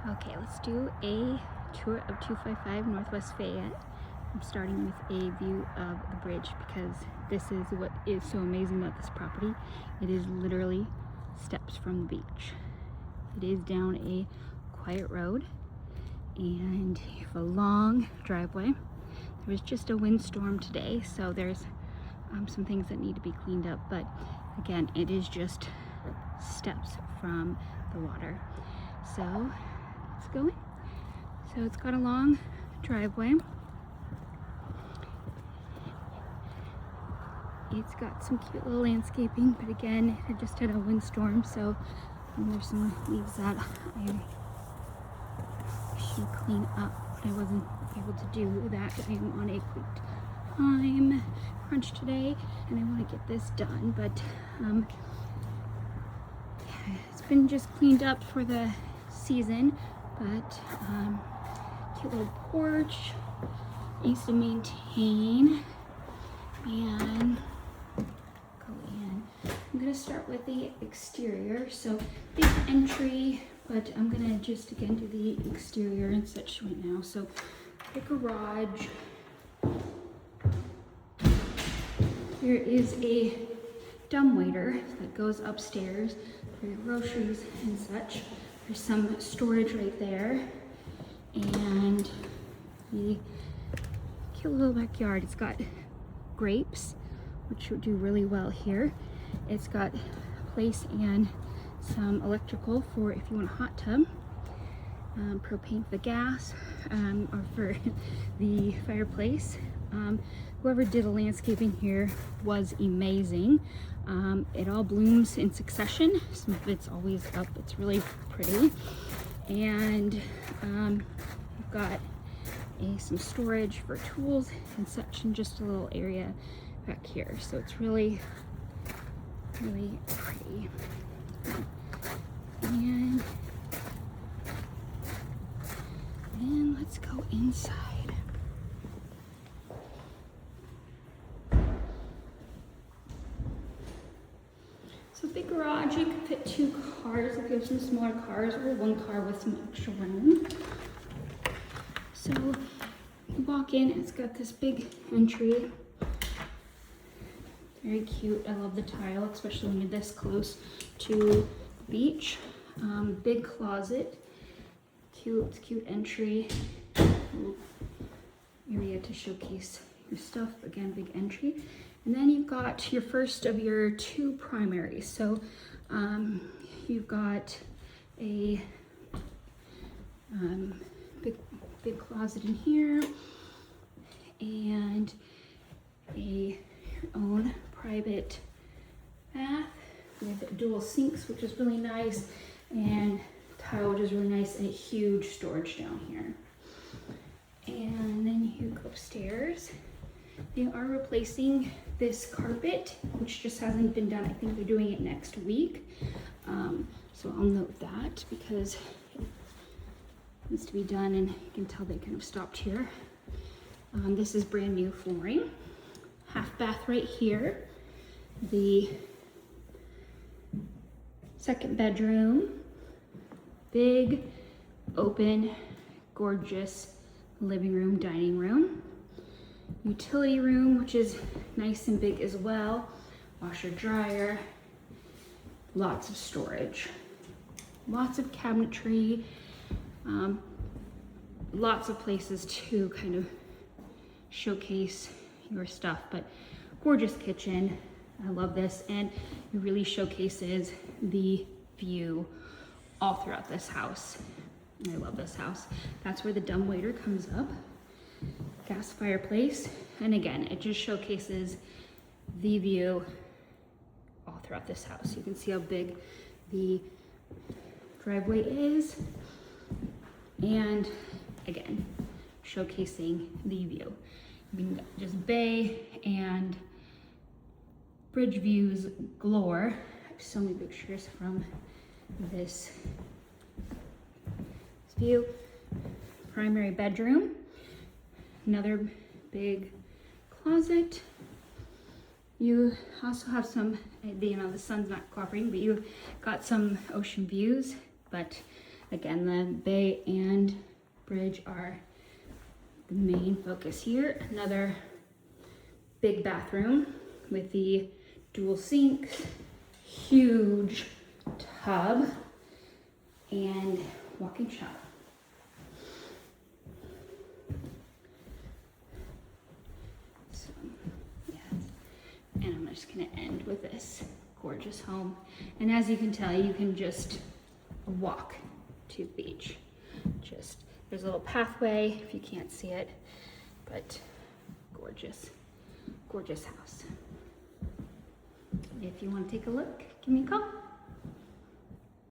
Okay, let's do a tour of 255 Northwest Fayette. I'm starting with a view of the bridge because this is what is so amazing about this property. It is literally steps from the beach. It is down a quiet road and you have a long driveway. There was just a windstorm today, so there's some things that need to be cleaned up, but again, it is just steps from the water. So let's go in. So it's got a long driveway. It's got some cute little landscaping, but again, it just had a windstorm, so there's some leaves that I should clean up, but I wasn't able to do that. I am on a quick time crunch today, and I want to get this done, but it's been just cleaned up for the season, but cute little porch, easy to maintain, and go in. I'm gonna start with the exterior. So big entry, but I'm gonna just again do the exterior and such right now. So the garage. Here is a dumbwaiter that goes upstairs for your groceries and such. There's some storage right there, and the cute little backyard. It's got grapes, which would do really well here. It's got a place and some electrical for if you want a hot tub, propane for the gas, or for the fireplace. Whoever did the landscaping here was amazing. It all blooms in succession. Some of it's always up. It's really pretty. And you've got some storage for tools and such, and just a little area back here. So it's really, really pretty. And then let's go inside. So big garage, you can fit 2 cars if you have some smaller cars, or 1 car with some extra room. So you walk in, it's got this big entry. Very cute. I love the tile, especially when you're this close to the beach. Big closet, cute entry. Area to showcase your stuff. Again, big entry. And then you've got your first of your 2 primaries. So you've got a big closet in here, and your own private bath. We have dual sinks, which is really nice, and tile, which is really nice, and a huge storage down here. And then you go upstairs. They are replacing this carpet, which just hasn't been done. I think they're doing it next week. So I'll note that because it needs to be done, and you can tell they kind of stopped here. This is brand new flooring. Half bath right here. The second bedroom. Big, open, gorgeous living room, dining room. Utility room, which is nice and big as well. Washer, dryer, lots of storage, lots of cabinetry, lots of places to kind of showcase your stuff, but gorgeous kitchen. I love this, and it really showcases the view all throughout this house. I love this house. That's where the dumbwaiter comes up. Gas fireplace, and again, it just showcases the view all throughout this house. You can see how big the driveway is, and again, showcasing the view. You can just bay and bridge views galore. I have so many pictures from this view. Primary bedroom. Another big closet. You also have some, the sun's not cooperating, but you've got some ocean views, but Again, the bay and bridge are the main focus here. Another big bathroom with the dual sinks, huge tub, and walk-in shower. So, yeah. And I'm just gonna end with this gorgeous home. And as you can tell, you can just walk to the beach. There's a little pathway if you can't see it, but gorgeous, gorgeous house. If you want to take a look, give me a call.